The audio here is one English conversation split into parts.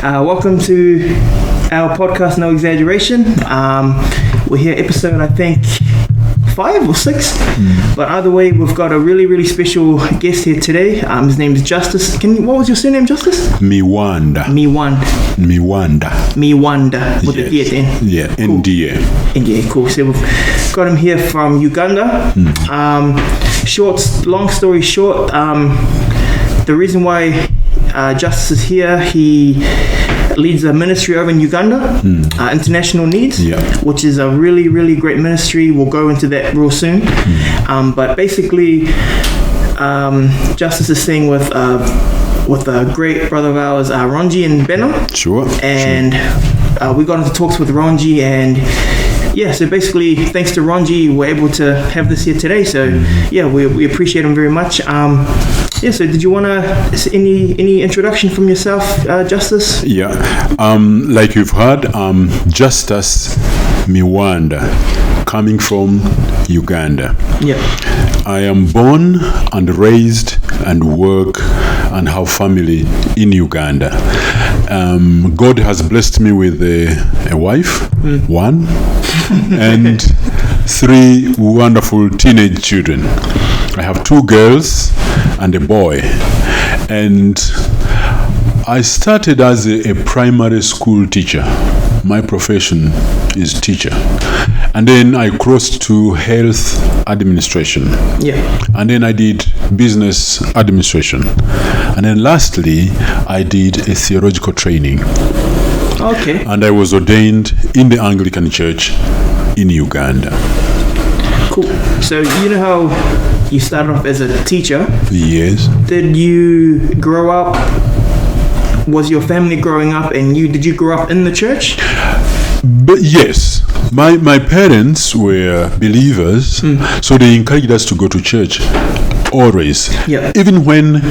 Welcome to our podcast, No Exaggeration. We're here, episode, I think, 5 or 6. But either way, we've got a really special guest here today. His name is Justus. What was your surname, Justus? Miwanda. With the D at the end. Yeah, cool. NDA, cool. So we've got him here from Uganda. Long story short, the reason why Justus is here, he leads a ministry over in Uganda, International Needs, which is a really great ministry. We'll go into that real soon. But basically, Justus is staying with a great brother of ours, Ronji in Benham. Sure. And we got into talks with Ronji, and so basically, thanks to Ronji, we're able to have this here today. So we appreciate him very much. So did you want to any introduction from yourself, Justus? Like you've heard, Justus Miwanda, coming from Uganda. I am born and raised and work and have family in Uganda. God has blessed me with a wife, one, and 3 wonderful teenage children. I have 2 girls and a boy. And I started as a primary school teacher. My profession is teacher. And then I crossed to health administration. And then I did business administration. And then lastly, I did a theological training. And I was ordained in the Anglican Church in Uganda. Cool. So you know how you started off as a teacher? Yes. Did you grow up? Was your family growing up, and did you grow up in the church? But yes, my parents were believers, so they encouraged us to go to church always. Even when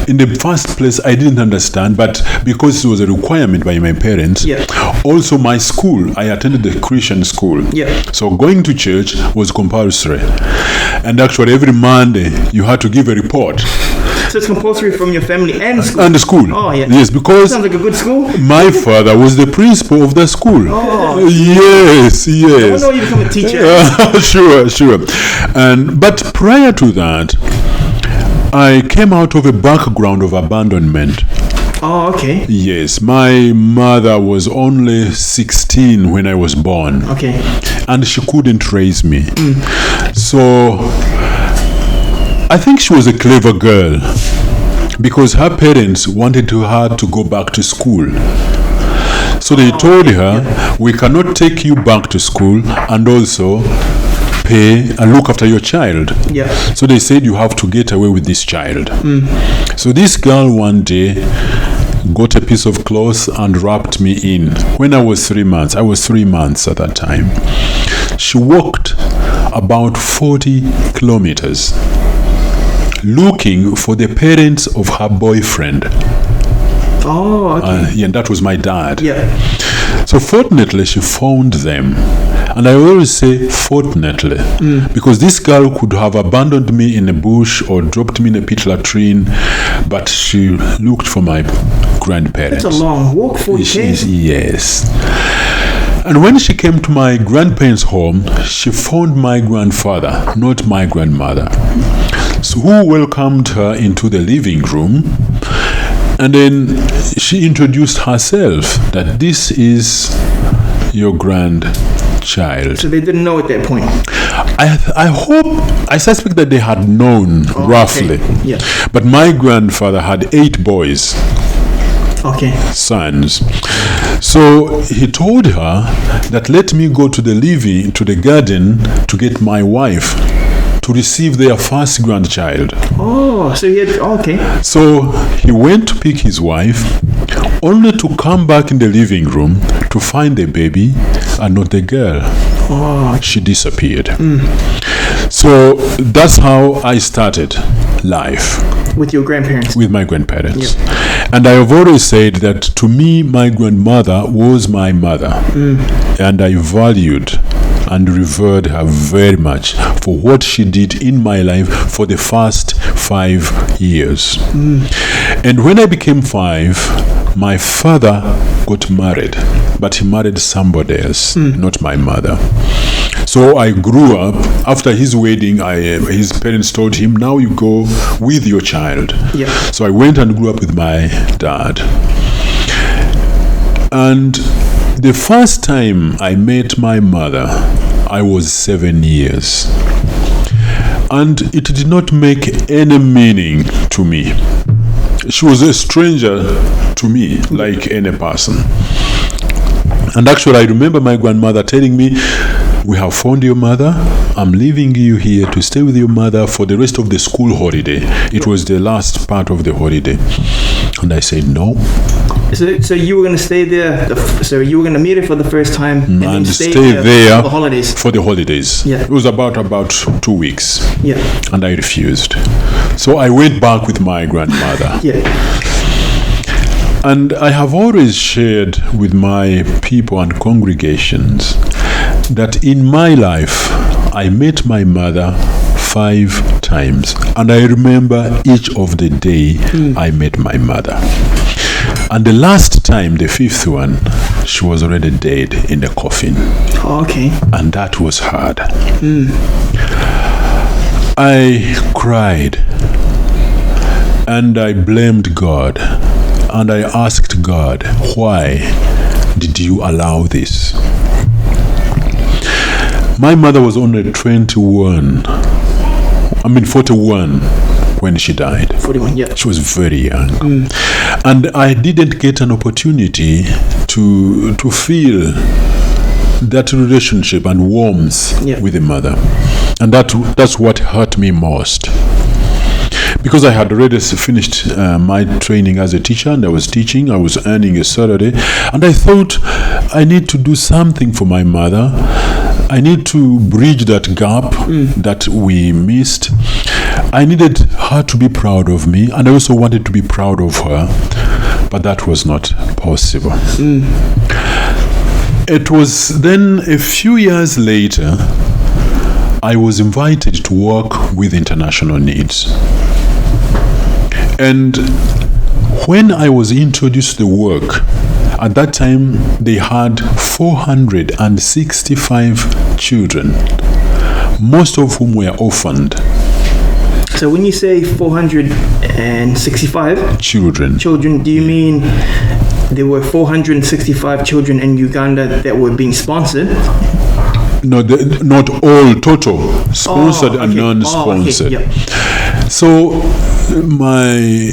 in the first place I didn't understand, but because it was a requirement by my parents. Also my school, I attended the Christian school. So going to church was compulsory. And actually every Monday you had to give a report. So it's compulsory from your family and school? And the school. Yes, because sounds like a good school. My father was the principal of the school. Yes. I know you become a teacher. Sure. But prior to that, I came out of a background of abandonment. Yes, my mother was only 16 when I was born. And she couldn't raise me. So I think she was a clever girl because her parents wanted her to go back to school. So they told her, we cannot take you back to school and also pay and look after your child. So they said you have to get away with this child. So this girl one day got a piece of cloth and wrapped me in. When I was 3 months, I was 3 months at that time. She walked about 40 kilometers looking for the parents of her boyfriend. And that was my dad. So fortunately she found them. And I always say fortunately, because this girl could have abandoned me in a bush or dropped me in a pit latrine, but she looked for my grandparents. That's a long walk, 40 km. Yes. And when she came to my grandparents' home, she found my grandfather, not my grandmother, so who welcomed her into the living room. And then she introduced herself that this is your grandchild. So they didn't know at that point? I suspect that they had known roughly. But my grandfather had 8 boys. Sons. So he told her that let me go to the garden to get my wife to receive their first grandchild. So he had, So he went to pick his wife, only to come back in the living room to find the baby and not the girl. She disappeared. So that's how I started life. With your grandparents? With my grandparents. And I have always said that to me, my grandmother was my mother. And I valued and revered her very much for what she did in my life for the first 5 years. And when I became 5, my father got married, but he married somebody else, not my mother. So I grew up. After his wedding, his parents told him, now you go with your child. Yeah. So I went and grew up with my dad. And the first time I met my mother, I was 7 years. And it did not make any meaning to me. She was a stranger to me, like any person. And actually, I remember my grandmother telling me, we have found your mother. I'm leaving you here to stay with your mother for the rest of the school holiday. It was the last part of the holiday. And I said, no. So you were going to stay there, so you were going to meet her for the first time and then stay there for the holidays? For the holidays. Yeah. It was about 2 weeks. Yeah. And I refused. So I went back with my grandmother. Yeah. And I have always shared with my people and congregations that in my life, I met my mother 5 times. And I remember each of the day I met my mother. And the last time, the 5th one, she was already dead in the coffin. Oh, okay. And that was hard. I cried. And I blamed God. And I asked God, why did you allow this? My mother was only 41 when she died. 41, yeah. She was very young. And I didn't get an opportunity to feel that relationship and warmth with the mother. And that's what hurt me most. Because I had already finished my training as a teacher, and I was teaching, I was earning a salary, and I thought I need to do something for my mother. I need to bridge that gap that we missed. I needed her to be proud of me, and I also wanted to be proud of her, but that was not possible. It was then a few years later, I was invited to work with international needs. And when I was introduced to the work, at that time they had 465 children, most of whom were orphaned. So when you say 465 children, do you mean there were 465 children in Uganda that were being sponsored? No, not all, total, sponsored and non-sponsored. So my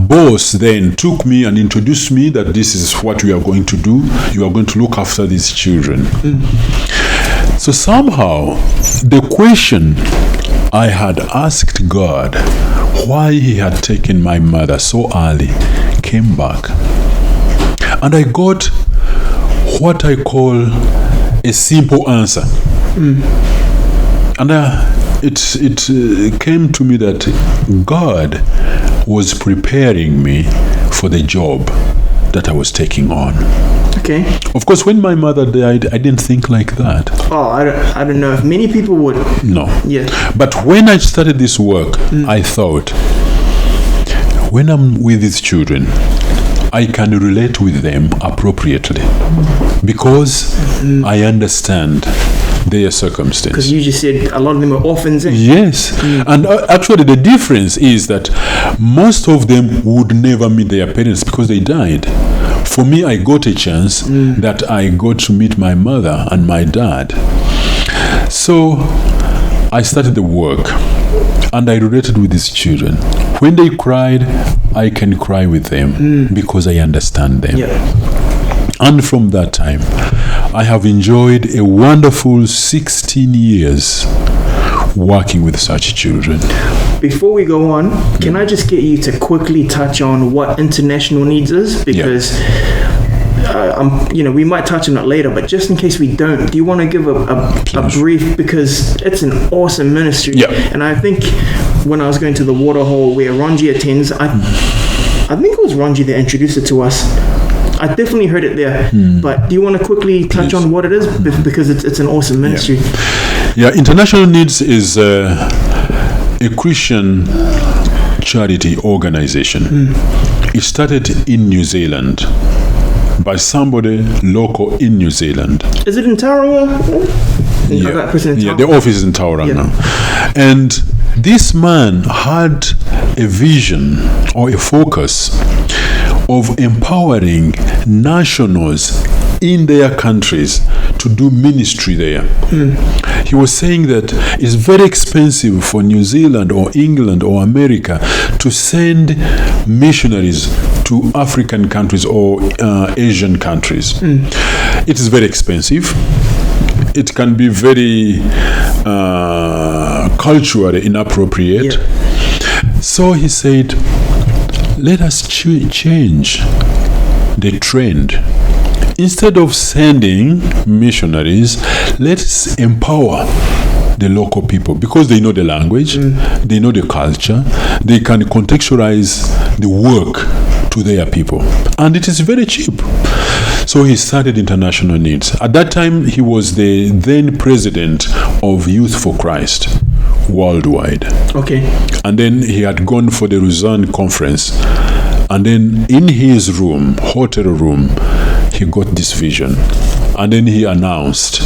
boss then took me and introduced me that this is what we are going to do. You are going to look after these children. So somehow the question I had asked God, why he had taken my mother so early, came back. And I got what I call a simple answer. And it came to me that God was preparing me for the job that I was taking on. Okay. Of course, when my mother died, I didn't think like that. Oh, I don't know if many people would. No. Yeah. But when I started this work, I thought, when I'm with these children, I can relate with them appropriately because I understand their circumstance. Because you just said a lot of them are orphans. Yes. And actually the difference is that most of them would never meet their parents because they died. For me, I got a chance that I got to meet my mother and my dad. So I started the work and I related with these children. When they cried, I can cry with them because I understand them. Yeah. And from that time, I have enjoyed a wonderful 16 years working with such children. Before we go on, can I just get you to quickly touch on what international needs is? Because we might touch on it later, but just in case we don't, do you want to give a brief, because it's an awesome ministry. Yeah. And I think when I was going to the waterhole where Ronji attends, I think it was Ronji that introduced it to us. I definitely heard it there, but do you want to quickly touch on what it is? Because it's an awesome ministry. Yeah, International Needs is a Christian charity organization. It started in New Zealand by somebody local in New Zealand. Is it in Tauranga? Yeah, the office is in Tauranga now. And this man had a vision or a focus of empowering nationals in their countries to do ministry there. He was saying that it's very expensive for New Zealand or England or America to send missionaries to African countries or Asian countries. It is very expensive. It can be very culturally inappropriate. So he said, let us change the trend. Instead of sending missionaries, let's empower the local people because they know the language, they know the culture, they can contextualize the work to their people. And it is very cheap. So he started International Needs. At that time, he was the then president of Youth for Christ worldwide. Okay. And then he had gone for the Lausanne conference. And then in his room, hotel room, he got this vision. And then he announced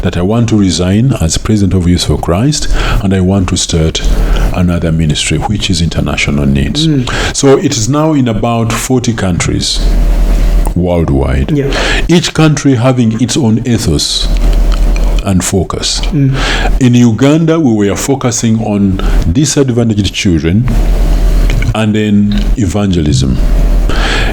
that I want to resign as president of Youth for Christ and I want to start another ministry, which is International Needs. So it is now in about 40 countries worldwide. Each country having its own ethos and focus. In Uganda, we were focusing on disadvantaged children and then evangelism.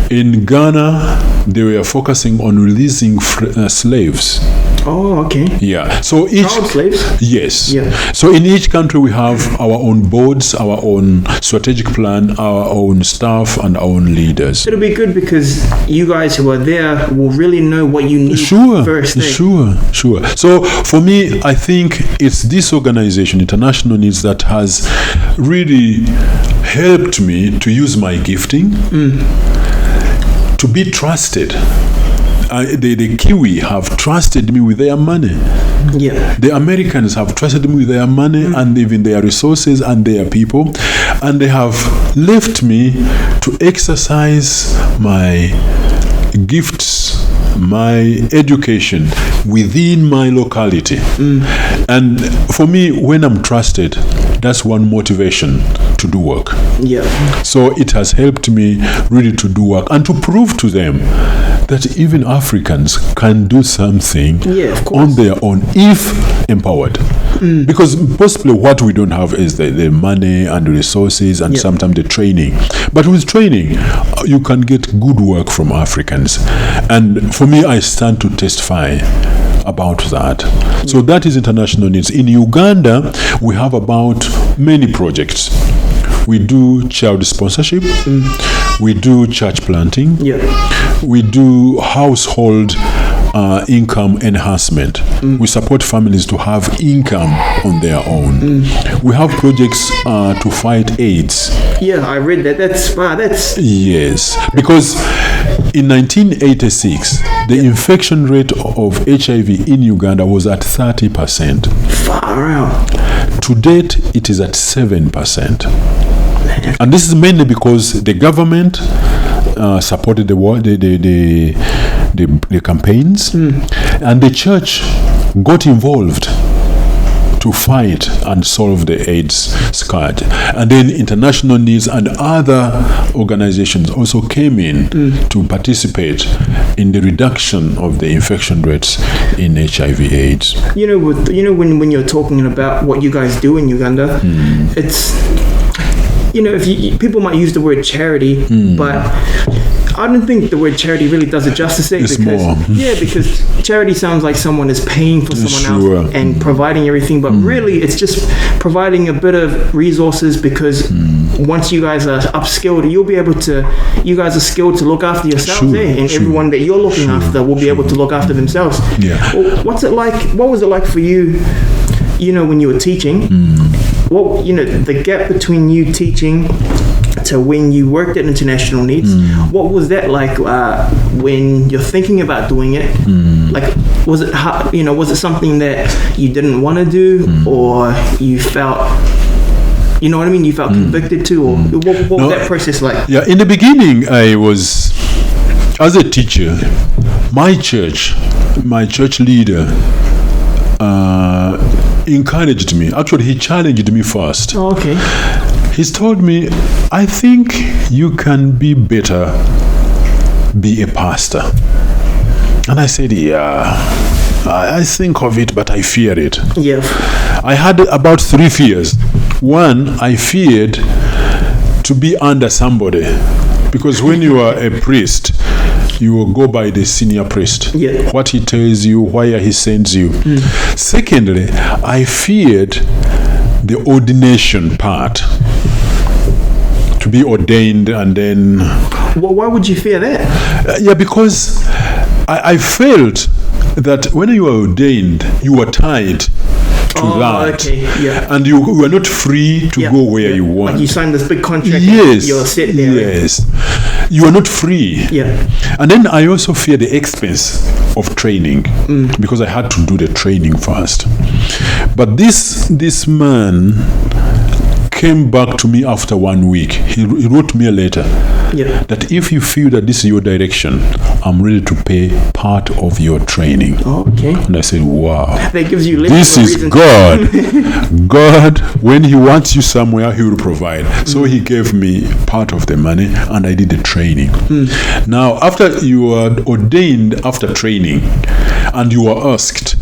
In Ghana, they were focusing on releasing slaves. Oh, okay. Yeah. So each child slaves? Yes. Yeah. So in each country we have our own boards, our own strategic plan, our own staff, and our own leaders. It'll be good because you guys who are there will really know what you need first. Sure. So for me, I think it's this organization, International Needs, that has really helped me to use my gifting, to be trusted. The Kiwi have trusted me with their money. The Americans have trusted me with their money and even their resources and their people. And they have left me to exercise my gifts, my education within my locality. And for me, when I'm trusted, that's one motivation to do work. So it has helped me really to do work and to prove to them that even Africans can do something on their own if empowered. Because possibly what we don't have is the money and the resources and sometimes the training. But with training, you can get good work from Africans. And for me, I stand to testify about that. So that is International Needs. In Uganda, we have about many projects. We do child sponsorship. We do church planting. We do household income enhancement. We support families to have income on their own. We have projects to fight AIDS. I read that. That's yes, because in 1986 the infection rate of HIV in Uganda was at 30%. Far out. To date, it is at 7%. And this is mainly because the government supported the campaigns, and the church got involved to fight and solve the AIDS scourge. And then International Needs and other organizations also came in to participate in the reduction of the infection rates in HIV/AIDS. When you're talking about what you guys do in Uganda, it's if people might use the word charity, but I don't think the word charity really does it justice. Because charity sounds like someone is paying for someone else and providing everything, but really it's just providing a bit of resources because once you guys are upskilled, you guys are skilled to look after yourselves, and everyone that you're looking after will be able to look after themselves. Well, what was it like for you, when you were teaching? The gap between you teaching to when you worked at International Needs, what was that like when you're thinking about doing it? Like, was it something that you didn't want to do, or you felt You know what I mean? You felt convicted to, or what was that process like? Yeah, in the beginning, I was, as a teacher, my church leader encouraged me. Actually, he challenged me first. Oh, okay. He's told me, I think you can be better, be a pastor. And I said, yeah, I think of it, but I fear it. Yeah. I had about 3 fears. One, I feared to be under somebody, because when you are a priest, you will go by the senior priest. Yeah. What he tells you, where he sends you. Secondly, I feared the ordination part. To be ordained and then... Well, why would you fear that? Yeah, because I felt that when you are ordained, you are tied to that. Okay, yeah. And you are not free to go where you want. Like you signed this big contract. Yes. You're set there. Yes. You are not free. Yeah. And then I also fear the expense of training, because I had to do the training first. But this man came back to me after 1 week. He wrote me a letter that if you feel that this is your direction, I'm ready to pay part of your training. Oh, okay. And I said, wow. That gives you this is God. God, when he wants you somewhere, he will provide. So he gave me part of the money and I did the training. Now, after you are ordained after training and you are asked,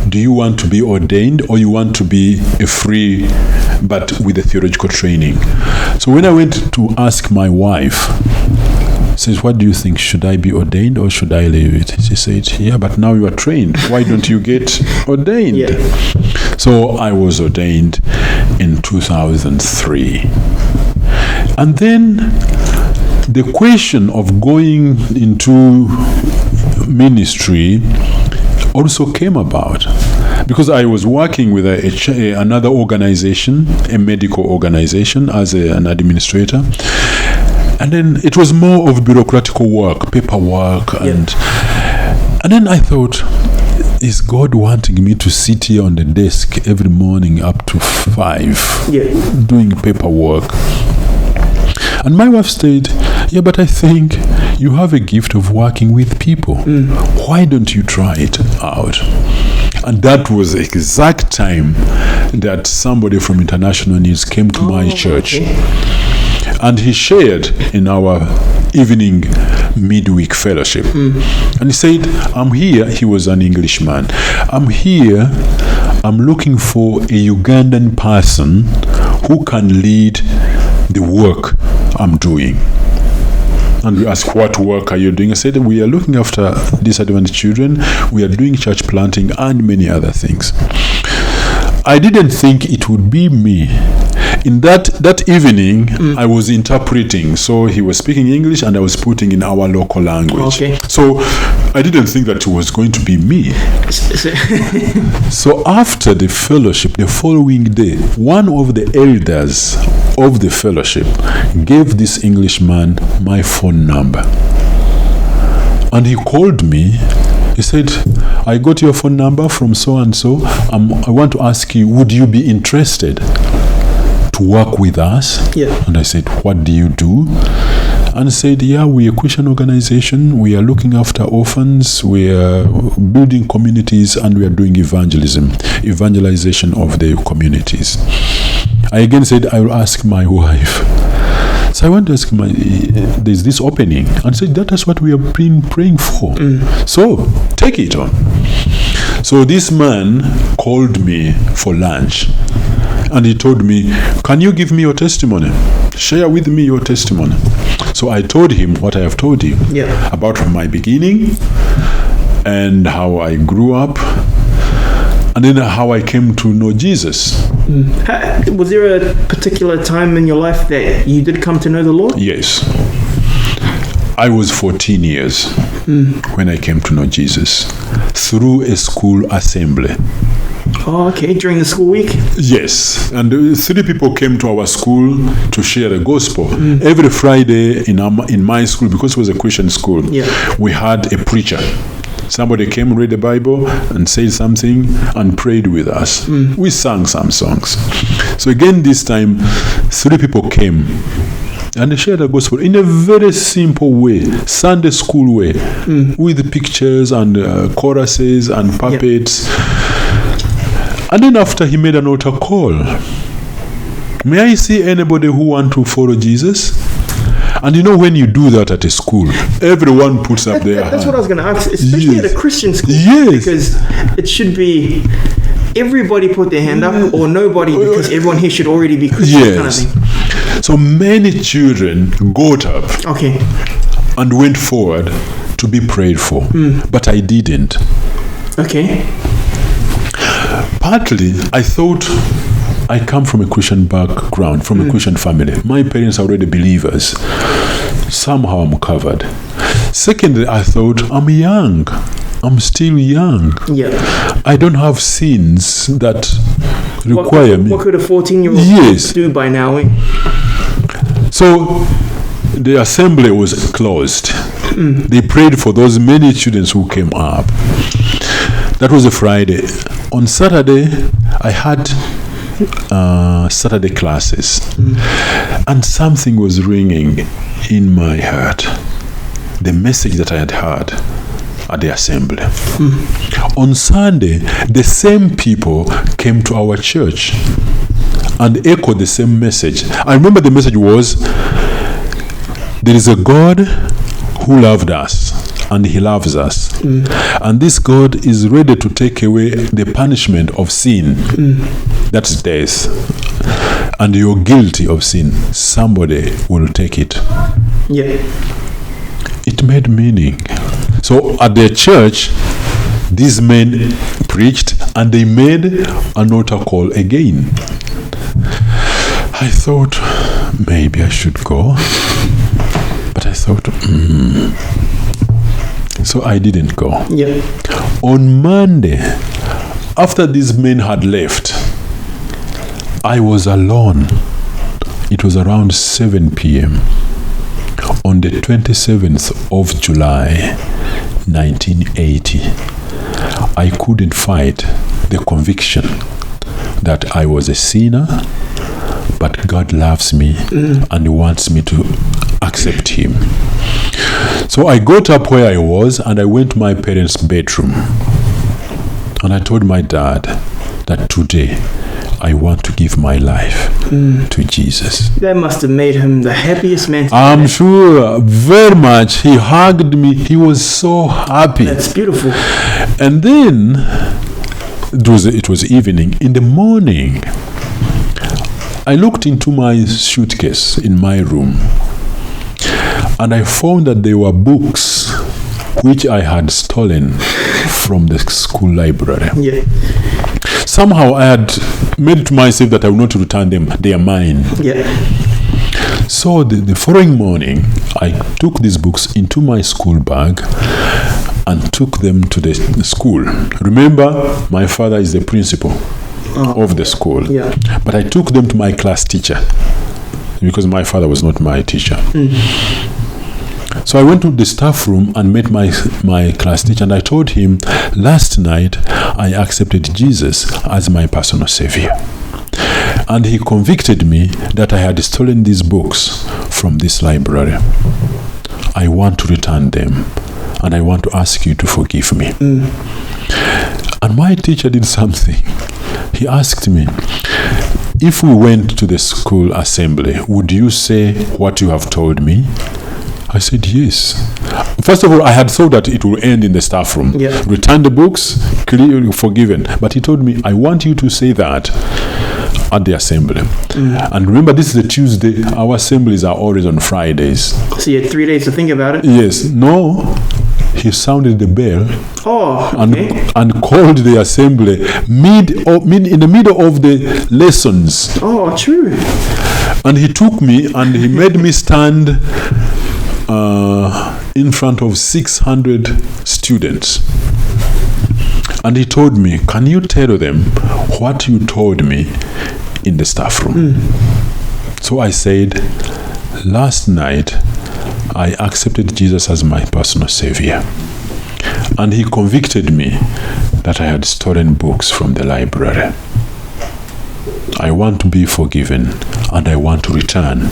do you want to be ordained or you want to be a free but with a theological training? So when I went to ask my wife, says, what do you think? Should I be ordained or should I leave it? She said, yeah, but now you are trained. Why don't you get ordained? Yeah. So I was ordained in 2003. And then the question of going into ministry also came about, because I was working with another organization, a medical organization, as an administrator, and then it was more of bureaucratical work, paperwork, and then I thought, is God wanting me to sit here on the desk every morning up to 5 doing paperwork? And my wife said, yeah, but I think you have a gift of working with people. Why don't you try it out? And that was the exact time that somebody from International Needs came to my church. And he shared in our evening midweek fellowship. And he said, I'm here. He was an Englishman. I'm here. I'm looking for a Ugandan person who can lead the work I'm doing. And we asked, what work are you doing? I said, we are looking after disadvantaged children, we are doing church planting and many other things. I didn't think it would be me. In that evening, I was interpreting. So he was speaking English and I was putting in our local language. Okay. So I didn't think that it was going to be me. So after the fellowship, the following day, one of the elders of the fellowship gave this Englishman my phone number. And he called me. He said, I got your phone number from so-and-so. I want to ask you, would you be interested to work with us? Yeah. And I said, what do you do? And he said, yeah, we are a Christian organization. We are looking after orphans. We are building communities and we are doing evangelization of the communities. I again said, I will ask my wife. So I went to ask there's this opening. And said, that is what we have been praying for. So take it on. So this man called me for lunch. And he told me, can you give me your testimony? Share with me your testimony. So I told him what I have told you about my beginning and how I grew up and then how I came to know Jesus. Was there a particular time in your life that you did come to know the Lord? Yes. I was 14 years when I came to know Jesus through a school assembly. Oh, okay. During the school week? Yes. And 3 people came to our school to share the gospel. Every Friday in my school, because it was a Christian school, we had a preacher. Somebody came, read the Bible, and said something, and prayed with us. We sang some songs. So again, this time, 3 people came and they shared the gospel in a very simple way, Sunday school way, with pictures and choruses and puppets. And then after, he made an altar call. May I see anybody who want to follow Jesus? And you know, when you do that at a school, everyone puts up their hand. That's what I was going to ask, especially at a Christian school. Yes. Because it should be everybody put their hand up or nobody, because everyone here should already be Christian, kind of thing. So many children got up and went forward to be prayed for. But I didn't. Okay. Partly, I thought I come from a Christian background, from a Christian family. My parents are already believers. Somehow I'm covered. Secondly, I thought I'm young. I'm still young. Yeah. I don't have sins that require me. What could a 14-year-old do by now? So the assembly was closed. They prayed for those many students who came up. That was a Friday. On Saturday, I had Saturday classes, and something was ringing in my heart. The message that I had heard at the assembly. On Sunday, the same people came to our church and echoed the same message. I remember the message was, there is a God who loved us, and he loves us. And this God is ready to take away the punishment of sin. That's death. And you're guilty of sin. Somebody will take it. Yeah. It made meaning. So at their church, these men preached and they made an altar call again. I thought maybe I should go. But I thought, So I didn't go. Yeah. On Monday, after these men had left, I was alone. It was around 7 p.m. on the 27th of July, 1980. I couldn't fight the conviction that I was a sinner, but God loves me and wants me to accept him. So I got up where I was and I went to my parents' bedroom. And I told my dad that today I want to give my life to Jesus. That must have made him the happiest man. I'm sure, very much. He hugged me. He was so happy. That's beautiful. And then it was evening. In the morning, I looked into my suitcase in my room, and I found that there were books which I had stolen from the school library. Yeah. Somehow I had made it to myself that I would not return them. They are mine. Yeah. So the following morning, I took these books into my school bag and took them to the school. Remember, my father is the principal of the school. Yeah. But I took them to my class teacher because my father was not my teacher. So I went to the staff room and met my class teacher, and I told him, last night I accepted Jesus as my personal savior. And he convicted me that I had stolen these books from this library. I want to return them, and I want to ask you to forgive me. And my teacher did something. He asked me, if we went to the school assembly, would you say what you have told me? I said, yes. First of all, I had thought that it will end in the staff room. Yeah. Return the books, clearly forgiven. But he told me, I want you to say that at the assembly. And remember, this is a Tuesday. Our assemblies are always on Fridays. So you had 3 days to think about it? Yes. No. He sounded the bell and called the assembly in the middle of the lessons. Oh, true. And he took me and he made me stand in front of 600 students. And he told me, can you tell them what you told me in the staff room? So I said, last night I accepted Jesus as my personal savior. And he convicted me that I had stolen books from the library. I want to be forgiven, and I want to return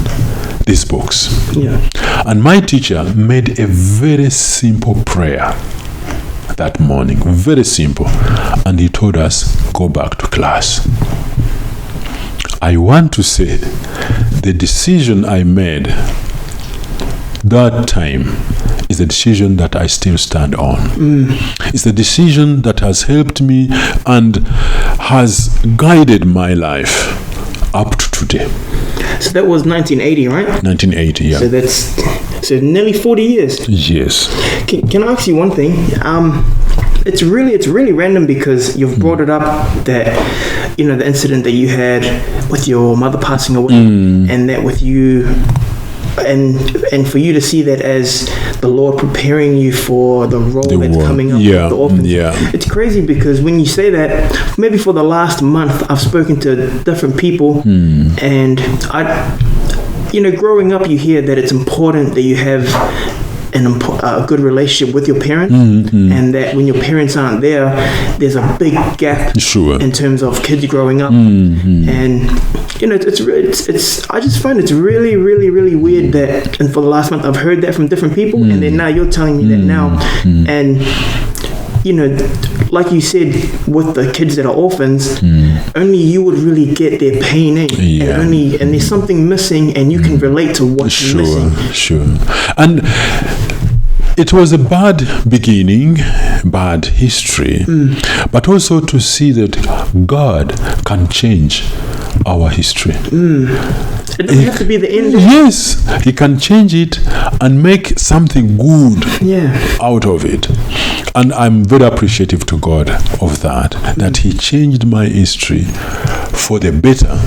these books. Yeah. And my teacher made a very simple prayer that morning, very simple. And he told us, go back to class. I want to say the decision I made that time is a decision that I still stand on. It's a decision that has helped me and has guided my life up to today. So that was 1980, right? 1980, yeah. So that's nearly 40 years. Yes. Can I ask you one thing? It's really random because you've brought it up that, you know, the incident that you had with your mother passing away, and that with you, and for you to see that as the Lord preparing you for the role that's coming up with the orphans. Yeah. It's crazy because when you say that, maybe for the last month, I've spoken to different people, and growing up, you hear that it's important that you have a good relationship with your parents, and that when your parents aren't there, there's a big gap in terms of kids growing up, and I just find it's really weird that, and for the last month I've heard that from different people, and then now you're telling me that now, and like you said, with the kids that are orphans, only you would really get their pain, and there's something missing, and you can relate to what's missing. Sure. And it was a bad beginning, bad history, but also to see that God can change our history. It doesn't have to be the end. Yes, He can change it and make something good out of it. And I'm very appreciative to God of that He changed my history for the better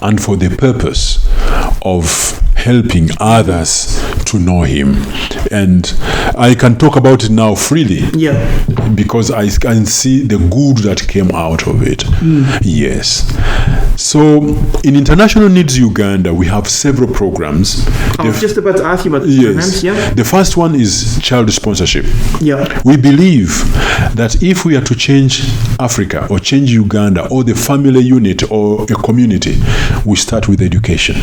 and for the purpose of helping others to know Him. And I can talk about it now freely because I can see the good that came out of it. Yes. So in International Needs Uganda, we have several programs. I was just about to ask you about the programs. Yeah. The first one is child sponsorship. Yeah. We believe that if we are to change Africa or change Uganda or the family unit or a community, we start with education.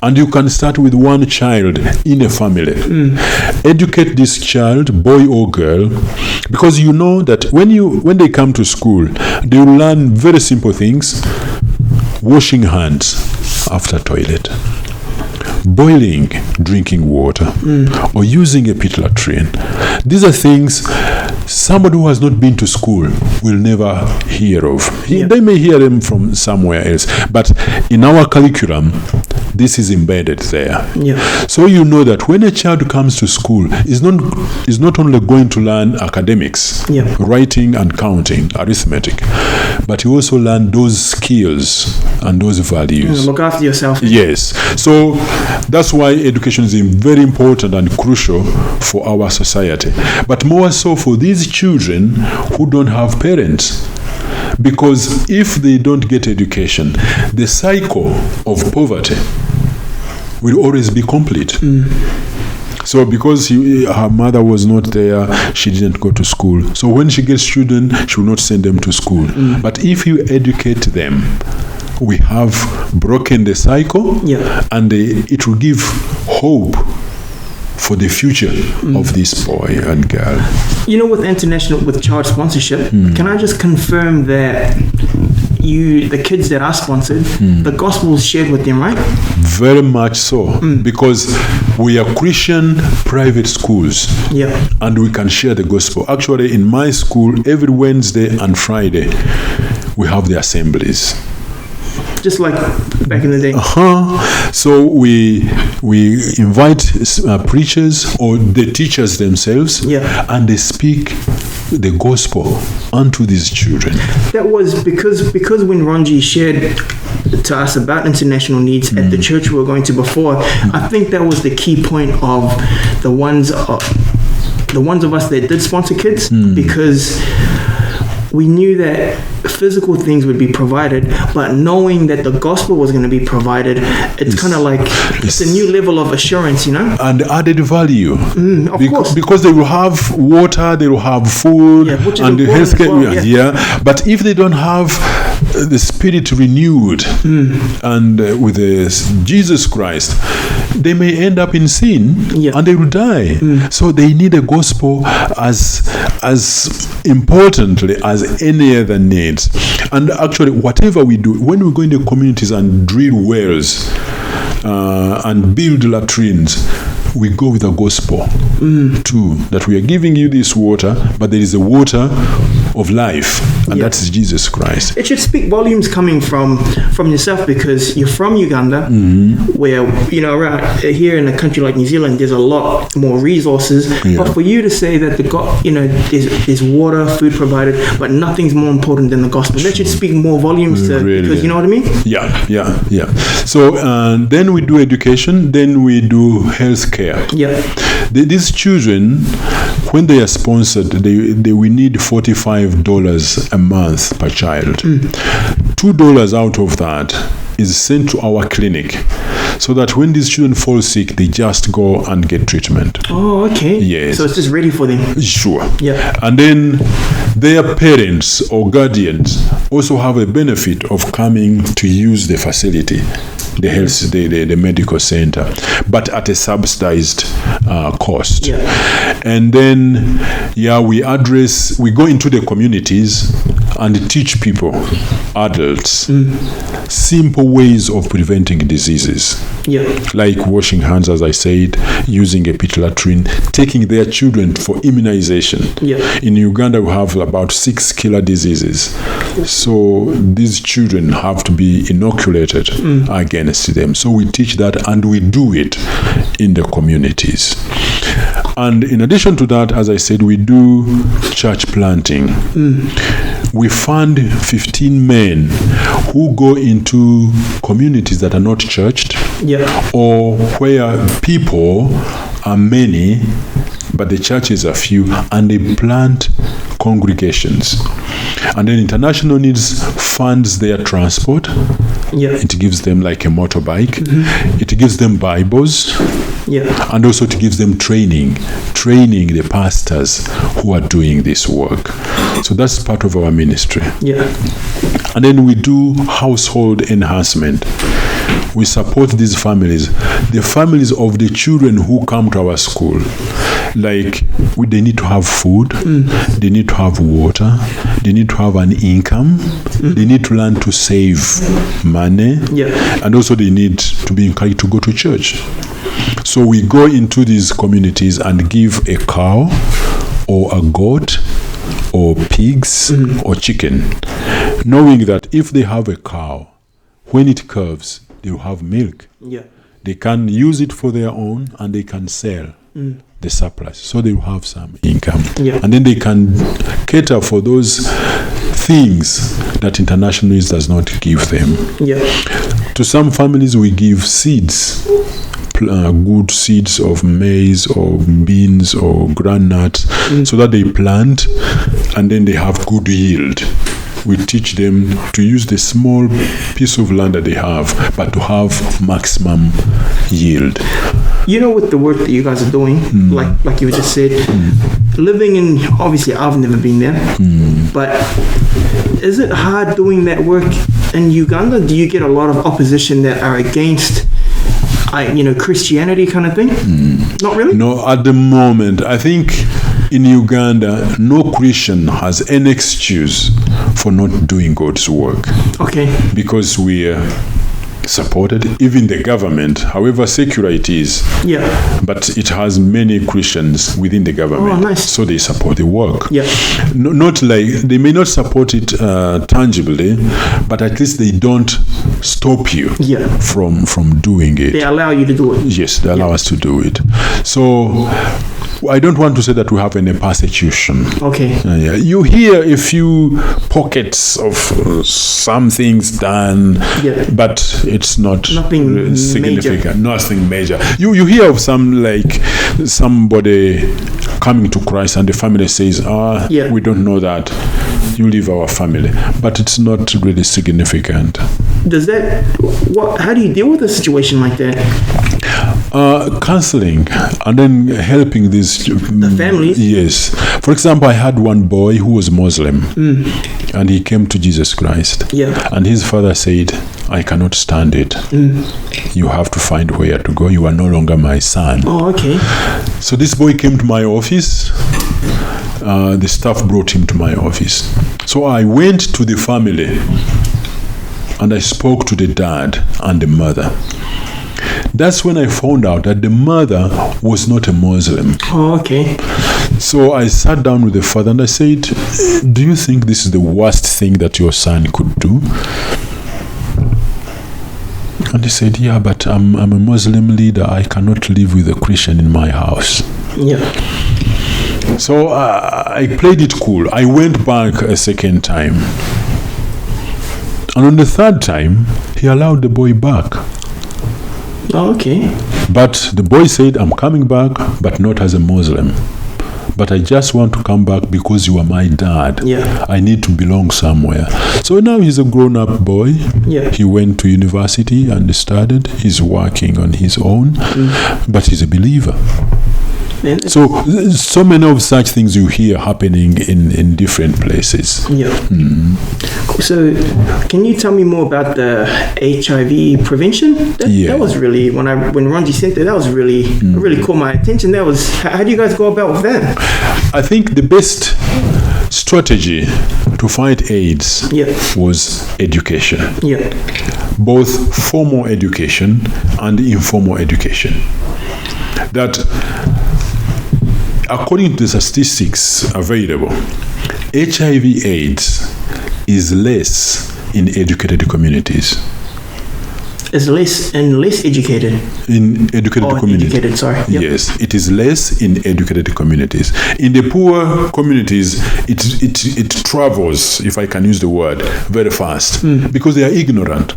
And you can start with one child in a family. Educate this child, boy or girl, because you know that when they come to school, they will learn very simple things: washing hands after toilet, boiling drinking water, or using a pit latrine. These are things somebody who has not been to school will never hear of. They may hear them from somewhere else, but in our curriculum, this is embedded there. So you know that when a child comes to school, is not only going to learn academics, writing and counting, arithmetic, but you also learn those skills and those values. Look after yourself. Yes. So that's why education is very important and crucial for our society, but more so for these children who don't have parents. Because if they don't get education, the cycle of poverty will always be complete. So because her mother was not there, she didn't go to school. So when she gets children, she will not send them to school. But if you educate them, we have broken the cycle, and it will give hope for the future of this boy and girl. With child sponsorship, can I just confirm that the kids that are sponsored, the gospel is shared with them, right? Very much so, because we are Christian private schools, and we can share the gospel. Actually, in my school, every Wednesday and Friday, we have the assemblies. Just like back in the day. So we invite preachers or the teachers themselves, and they speak the gospel unto these children. That was because when Ronji shared to us about international needs at the church we were going to before, I think that was the key point of the ones of us that did sponsor kids, because we knew that physical things would be provided, but knowing that the gospel was going to be provided, it's kind of like it's a new level of assurance, and added value. Of course, because they will have water, they will have food, and the healthcare. But if they don't have the spirit renewed and with Jesus Christ, they may end up in sin and they will die. So they need a gospel as importantly as any other needs. And actually, whatever we do, when we go into communities and drill wells and build latrines, we go with the gospel too, that we are giving you this water, but there is a water of life, and that is Jesus Christ. It should speak volumes coming from yourself, because you're from Uganda, where, around here in a country like New Zealand, there's a lot more resources. But for you to say that there's water, food provided, but nothing's more important than the gospel, that should speak more volumes because you know what I mean? Yeah. So then we do education, then we do health care. These children, when they are sponsored, they will need $45 a month per child. $2 out of that is sent to our clinic, so that when these children fall sick, they just go and get treatment. Oh, okay. Yes. So it's just ready for them. Sure. Yeah. And then their parents or guardians also have a benefit of coming to use the facility, the health, the medical center, but at a subsidized cost. And then we go into the communities and teach people, adults, simple ways of preventing diseases. Like washing hands, as I said, using a pit latrine, taking their children for immunization. In Uganda, we have about 6 killer diseases. So these children have to be inoculated against them. So we teach that, and we do it in the communities. And in addition to that, as I said, we do church planting. We fund 15 men who go into communities that are not churched, or where people are many, but the churches are few, and they plant congregations. And then International Needs funds their transport. It gives them like a motorbike. It gives them Bibles. And also it gives them training the pastors who are doing this work. So that's part of our ministry. And then we do household enhancement. We support these families, the families of the children who come to our school. Like, they need to have food, they need to have water, they need to have an income, they need to learn to save money, and also they need to be encouraged to go to church. So we go into these communities and give a cow or a goat or pigs or chicken, knowing that if they have a cow, when it calves, they will have milk. They can use it for their own, and they can sell the surplus, so they will have some income. And then they can cater for those things that International Needs does not give them. To some families, we give seeds, good seeds of maize or beans or groundnuts, so that they plant and then they have good yield. We teach them to use the small piece of land that they have, but to have maximum yield. With the work that you guys are doing, like you just said, living in, obviously I've never been there, but is it hard doing that work in Uganda? Do you get a lot of opposition that are against Christianity kind of thing? Not really? No, at the moment, I think in Uganda, no Christian has any excuse for not doing God's work. Because we are supported, even the government, however secular it is. But it has many Christians within the government. So they support the work. Not like, they may not support it tangibly, but at least they don't stop you from doing it. They allow you to do it. Yes, they allow us to do it. So I don't want to say that we have any persecution. You hear a few pockets of some things done, but it's not nothing significant, major. Nothing major. You hear of somebody coming to Christ and the family says, we don't know that, you leave our family, but it's not really significant. How do you deal with a situation like that? Counseling and then helping these the families. Yes. For example, I had one boy who was Muslim, and he came to Jesus Christ. Yeah. And his father said, "I cannot stand it. You have to find where to go. You are no longer my son." Oh, okay. So this boy came to my office. The staff brought him to my office. So I went to the family and I spoke to the dad and the mother. That's when I found out that the mother was not a Muslim. Oh, okay. So I sat down with the father and I said, "Do you think this is the worst thing that your son could do?" And he said, "Yeah, but I'm a Muslim leader. I cannot live with a Christian in my house." Yeah. So I played it cool. I went back a second time. And on the third time, he allowed the boy back. Oh, okay. But the boy said, "I'm coming back, but not as a Muslim. But I just want to come back because you are my dad. Yeah. I need to belong somewhere." So now he's a grown-up boy. Yeah. He went to university and studied. He's working on his own, but he's a believer. So many of such things you hear happening in different places. Yeah. So, can you tell me more about the HIV prevention? That was really when Ranji said that was really caught my attention. That was how do you guys go about with that? I think the best strategy to fight AIDS was education. Yeah. Both formal education and informal education. That according to the statistics available, HIV/AIDS is less in educated communities. Is less educated? In educated communities. Educated, sorry. Yep. Yes, it is less in educated communities. In the poor communities, it travels, if I can use the word, very fast because they are ignorant.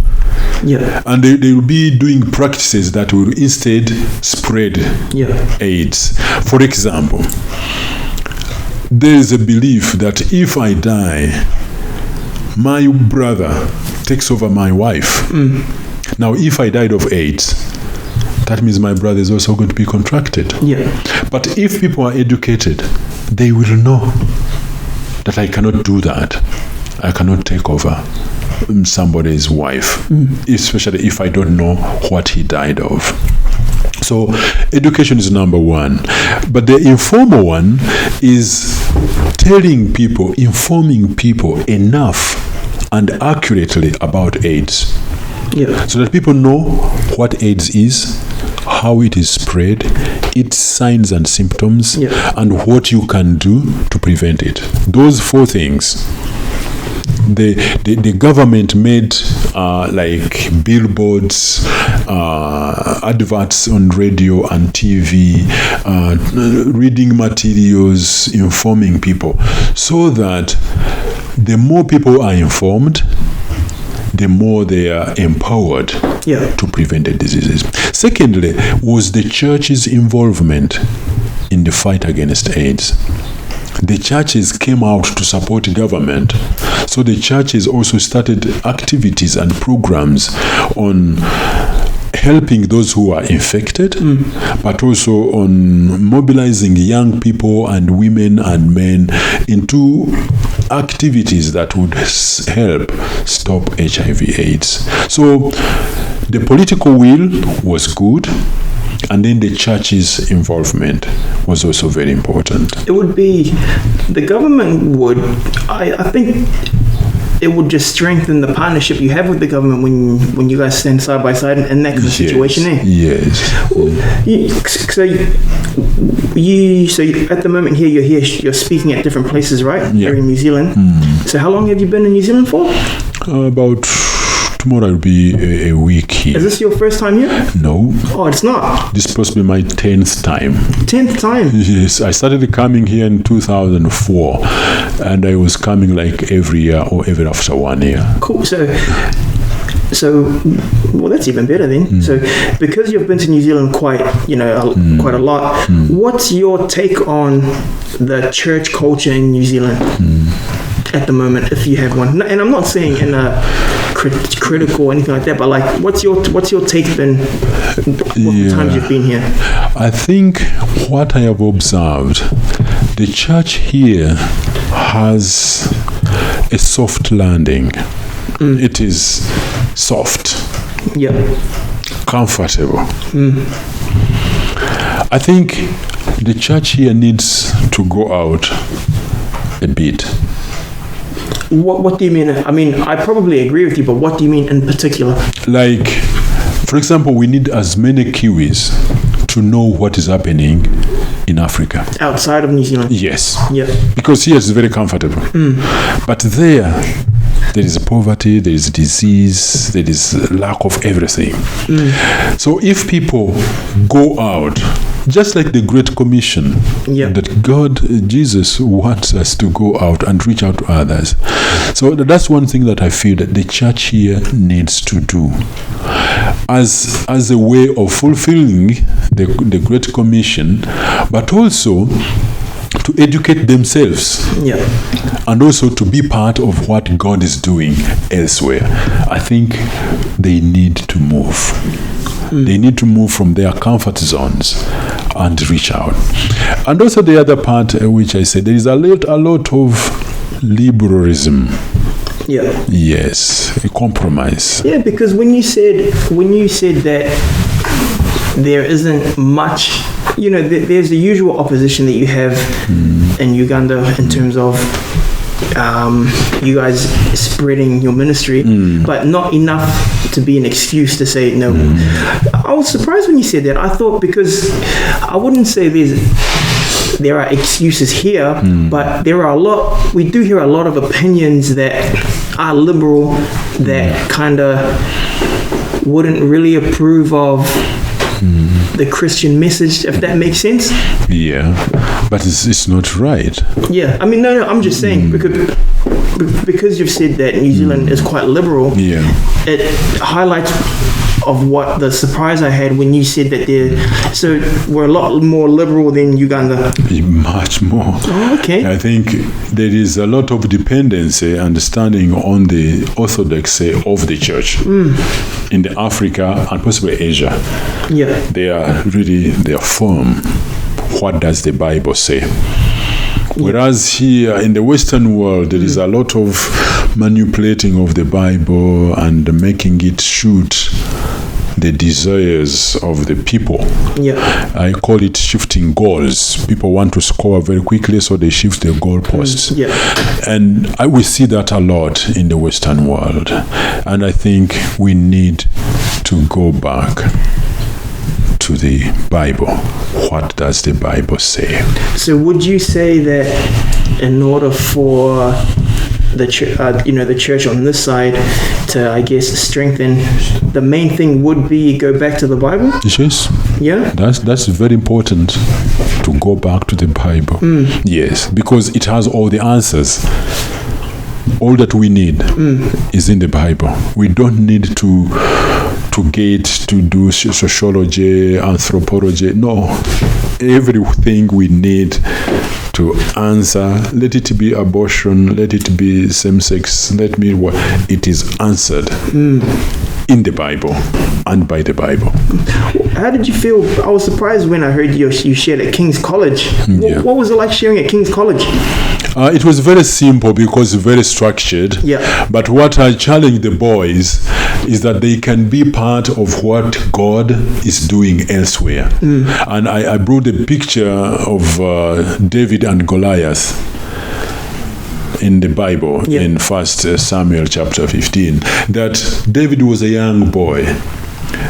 Yeah. And they will be doing practices that will instead spread AIDS. For example, there is a belief that if I die, my brother takes over my wife. Now, if I died of AIDS, that means my brother is also going to be contracted. Yeah. But if people are educated, they will know that I cannot do that. I cannot take over somebody's wife, especially if I don't know what he died of. So education is number one. But the informal one is informing people enough and accurately about AIDS. Yeah. So that people know what AIDS is, how it is spread, its signs and symptoms, and what you can do to prevent it. Those four things. The government made like billboards, adverts on radio and TV, reading materials, informing people, so that the more people are informed, the more they are empowered to prevent the diseases. Secondly, was the church's involvement in the fight against AIDS. The churches came out to support government. So the churches also started activities and programs on helping those who are infected, but also on mobilizing young people and women and men into activities that would help stop HIV/AIDS. So the political will was good, and then the church's involvement was also very important. It would be, the government would, I think it would just strengthen the partnership you have with the government when you guys stand side by side in that kind of situation there. Yes. So at the moment here, you're speaking at different places, right? Here in New Zealand. So how long have you been in New Zealand for? About tomorrow will be a week here. Is this your first time here? No. Oh, it's not? This is supposed to be my 10th time. 10th time? Yes. I started coming here in 2004, and I was coming like every year or every after 1 year. Cool. So well, that's even better then. So because you've been to New Zealand quite a lot, what's your take on the church culture in New Zealand? at the moment, if you have one? And I'm not saying in a critical or anything like that, but like, what's your take been the times you've been here? I think what I have observed, the church here has a soft landing. It is soft, comfortable. I think the church here needs to go out a bit. What do you mean? I mean, I probably agree with you, but what do you mean in particular? Like, for example, we need as many Kiwis to know what is happening in Africa. Outside of New Zealand? Yes. Yeah. Because here it's very comfortable. But there is poverty, there is disease, there is lack of everything. So if people go out, just like the Great Commission, that Jesus wants us to go out and reach out to others. So that's one thing that I feel that the church here needs to do as a way of fulfilling the Great Commission, but also to educate themselves, and also to be part of what God is doing elsewhere. I think they need to move. They need to move from their comfort zones and reach out. And also the other part, which I said, there is a lot of liberalism. Yes, a compromise. Yeah, because when you said that there isn't much, there's the usual opposition that you have in Uganda in terms of you guys spreading your ministry, but not enough to be an excuse to say no. I was surprised when you said that. I thought, because I wouldn't say there are excuses here, but we do hear a lot of opinions that are liberal, that kind of wouldn't really approve of the Christian message, if that makes sense. Yeah, but it's not right. Yeah, I mean, no, I'm just saying, because you've said that New Zealand is quite liberal, it highlights of what the surprise I had when you said that we're a lot more liberal than Uganda. Much more. Oh, okay. I think there is a lot of dependency, understanding on the orthodoxy of the church in the Africa and possibly Asia. Yeah. They are firm. What does the Bible say? Whereas here in the Western world, there is a lot of manipulating of the Bible and making it suit the desires of the people. I call it shifting goals. People want to score very quickly, so they shift their goalposts. And we see that a lot in the Western world. And I think we need to go back to the Bible. What does the Bible say? So would you say that in order for the church on this side to, I guess, strengthen, the main thing would be go back to the Bible? Yes. Yeah? That's very important, to go back to the Bible. Yes, because it has all the answers. All that we need is in the Bible. We don't need to do sociology, anthropology. No. Everything we need to answer, let it be abortion, let it be same-sex, it is answered in the Bible and by the Bible. How did you feel? I was surprised when I heard you shared at King's College. What was it like sharing at King's College? It was very simple because very structured. But what I challenge the boys is that they can be part of what God is doing elsewhere. And I brought a picture of David and Goliath in the Bible, in 1 Samuel chapter 15, that David was a young boy,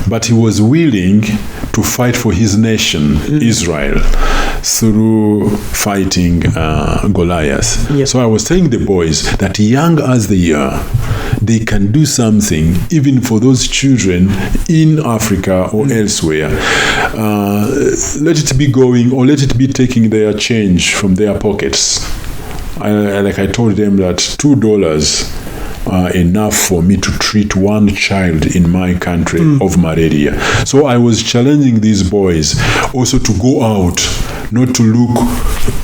but he was willing to fight for his nation, Israel, through fighting Goliath. So I was telling the boys that young as they are, they can do something even for those children in Africa or elsewhere. Let it be going, or let it be taking their change from their pockets. I told them that $2 enough for me to treat one child in my country of malaria. So I was challenging these boys also to go out, not to look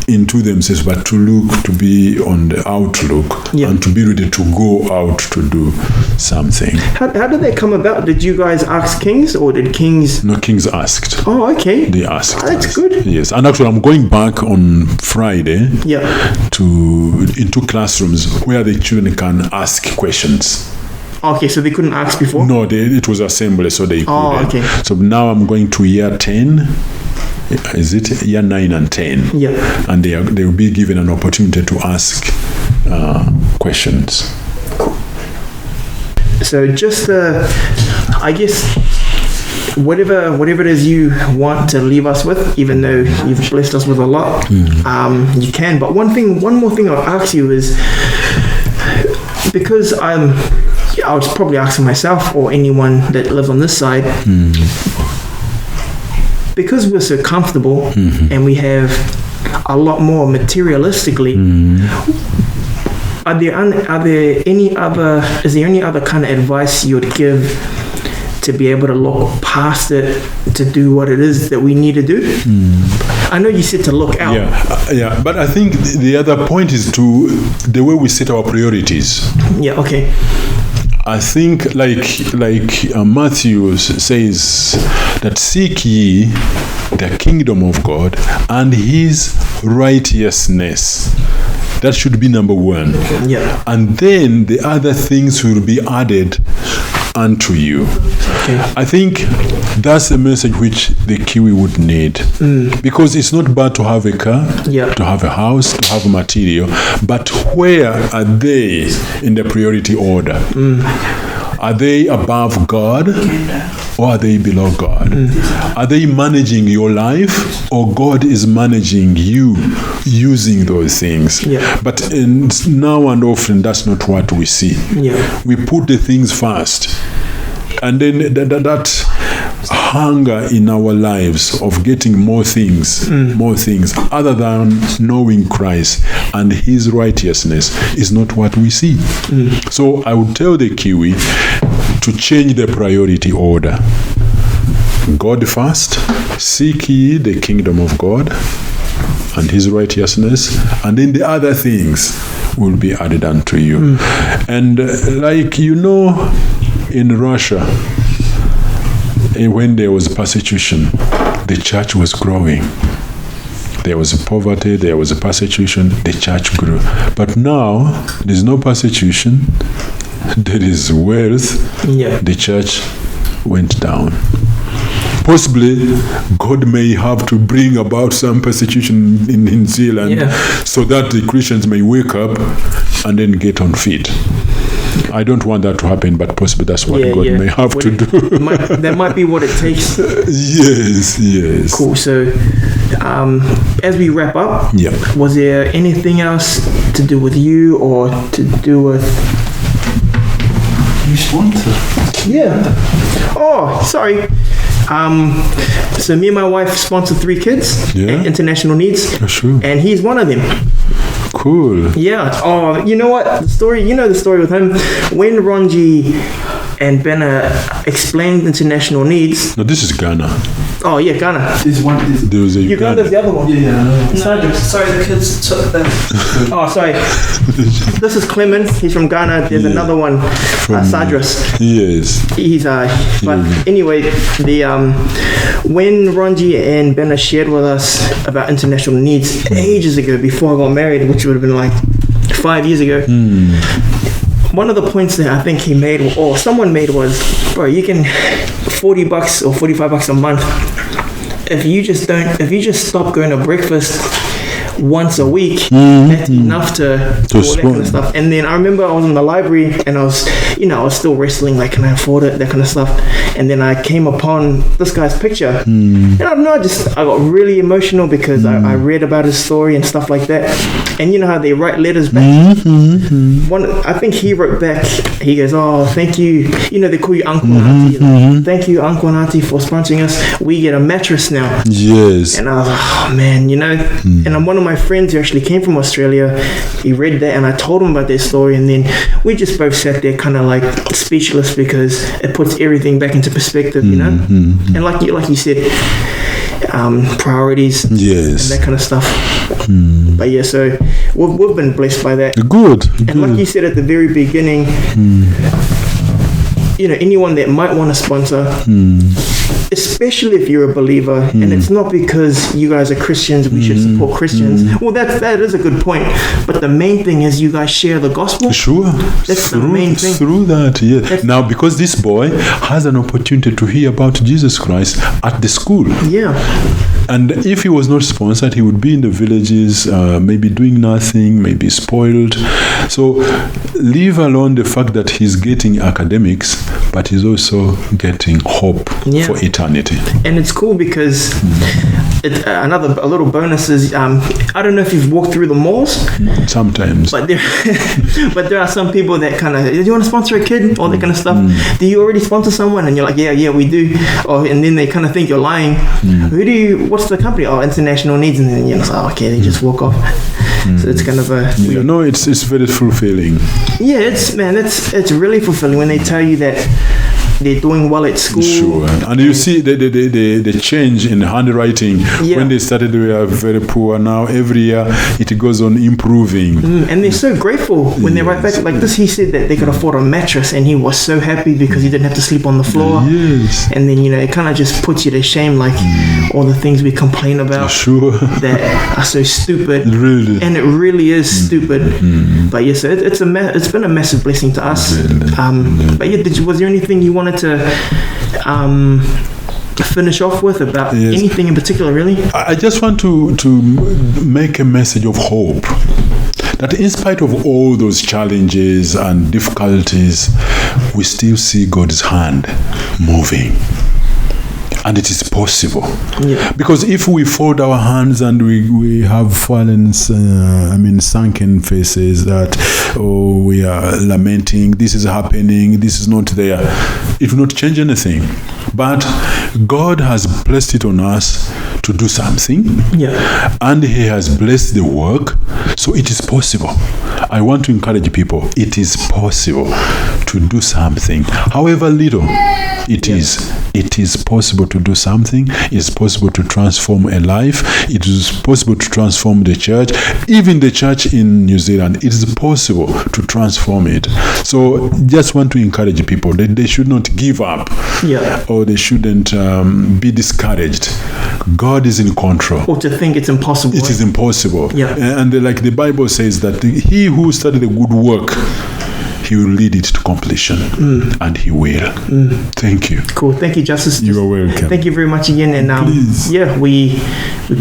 into themselves, but to be on the outlook and to be ready to go out to do something. How did that come about? Did you guys ask kings, or did kings? No, kings asked. Oh, okay. They asked. Oh, that's good. Yes, and actually, I'm going back on Friday. Into classrooms where the children can ask questions. Okay, so they couldn't ask before? No, it was assembly, so they couldn't. Oh, okay. So now I'm going to year 10. Is it year 9 and 10? Yeah. And they will be given an opportunity to ask questions. So just, I guess, whatever it is you want to leave us with, even though you've blessed us with a lot, you can. But one more thing I'll ask you is, because I was probably asking myself or anyone that lives on this side, because we're so comfortable and we have a lot more materialistically, is there any other kind of advice you would give to be able to look past it, to do what it is that we need to do? I know you said to look out. Yeah, but I think the other point is to the way we set our priorities. Yeah, okay. I think like Matthew says that seek ye the kingdom of God and his righteousness. That should be number one. Yeah. And then the other things will be added unto you. Okay. I think that's the message which the Kiwi would need. Because it's not bad to have a car, to have a house, to have material, but where are they in the priority order? Are they above God or are they below God? Are they managing your life or God is managing you using those things? But now and often that's not what we see. We put the things first, and then that hunger in our lives of getting more things other than knowing Christ and his righteousness is not what we see. So I would tell the Kiwi to change the priority order. God first, seek ye the kingdom of God and his righteousness, and then the other things will be added unto you. And in Russia, when there was persecution, the church was growing. There was poverty, there was persecution, the church grew. But now, there's no persecution, there is wealth, the church went down. Possibly, God may have to bring about some persecution in New Zealand so that the Christians may wake up and then get on feet. I don't want that to happen, but possibly that's what God may have to do. That might be what it takes. Yes. Cool. So, as we wrap up, was there anything else to do with you or to do with... You sponsor? Yeah. Oh, sorry. So me and my wife sponsor 3 kids, international needs, and he's one of them. Cool. Yeah. Oh, you know what? The story with him. When Ronji and Benna explained international needs. No, this is Ghana. Oh, yeah, Ghana. There was a Uganda's the other one. No, sorry, the kids took them. Oh, sorry. This is Clement. He's from Ghana. There's another one, Sadras. Yes. He's but anyway, when Ronji and Benna shared with us about international needs ages ago, before I got married, which would have been like 5 years ago. One of the points that I think he made, or someone made, was, bro, you can $40 or $45 a month if you just stop going to breakfast once a week, that's enough to do all that kind of stuff. And then I remember I was in the library and I was still wrestling, like, can I afford it, that kind of stuff. And then I came upon this guy's picture, and I don't know, I got really emotional because I read about his story and stuff like that. And you know how they write letters back. I think he wrote back. He goes, "Oh, thank you. You know, they call you Uncle and Auntie. Thank you, Uncle and Auntie, for sponsoring us. We get a mattress now." Yes. And I was like, "Oh man, you know." And one of my friends who actually came from Australia, he read that and I told him about their story, and then we just both sat there kind of like speechless because it puts everything back into perspective, you know? And like you said, priorities, yes, and that kind of stuff. But yeah, so we've been blessed by that. Good. And like you said at the very beginning, you know, anyone that might want to sponsor, especially if you're a believer, and it's not because you guys are Christians, we should support Christians. Well, that is a good point. But the main thing is you guys share the gospel. Sure. That's the main thing. Through that, yeah. Now, because this boy has an opportunity to hear about Jesus Christ at the school. Yeah. And if he was not sponsored, he would be in the villages, maybe doing nothing, maybe spoiled. So leave alone the fact that he's getting academics, but he's also getting hope for eternity. And it's cool because a little bonus is, I don't know if you've walked through the malls. Sometimes. But there are some people that kind of, do you want to sponsor a kid? All that kind of stuff. Do you already sponsor someone? And you're like, yeah, we do. And then they kind of think you're lying. What's the company? Oh, International Needs. And then you're like, oh, okay, they just walk off. So it's kind of a... Yeah, no, it's very fulfilling. Yeah, it's really fulfilling when they tell you that they're doing well at school. Sure. And you see the change in handwriting. When they started, we are very poor. Now every year it goes on improving. And they're so grateful when they write back like this. He said that they could afford a mattress and he was so happy because he didn't have to sleep on the floor. Yes. And then, you know, it kind of just puts you to shame, like all the things we complain about that are so stupid. Really. And it really is stupid. But yes, it's been a massive blessing to us. But yeah, was there anything you wanted to finish off with about anything in particular, really? I just want to make a message of hope, that in spite of all those challenges and difficulties, we still see God's hand moving. And it is possible. Because if we fold our hands and we have fallen, sunken faces that, we are lamenting, this is happening, this is not there, it will not change anything. But God has blessed it on us to do something. And He has blessed the work, so it is possible. I want to encourage people, it is possible to do something, however little it is. It is possible to do something. It is possible to transform a life. It is possible to transform the church. Even the church in New Zealand, it is possible to transform it. So just want to encourage people that they should not give up, or they shouldn't be discouraged. God is in control. Or to think it's impossible. It is impossible. And like the Bible says that he who started a good work, He will lead it to completion, and He will. Thank you. Cool. Thank you, Justus. You are welcome. Thank you very much again. And we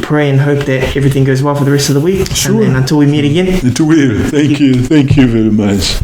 pray and hope that everything goes well for the rest of the week. Sure. And until we meet again. It will. Thank you. Thank you very much.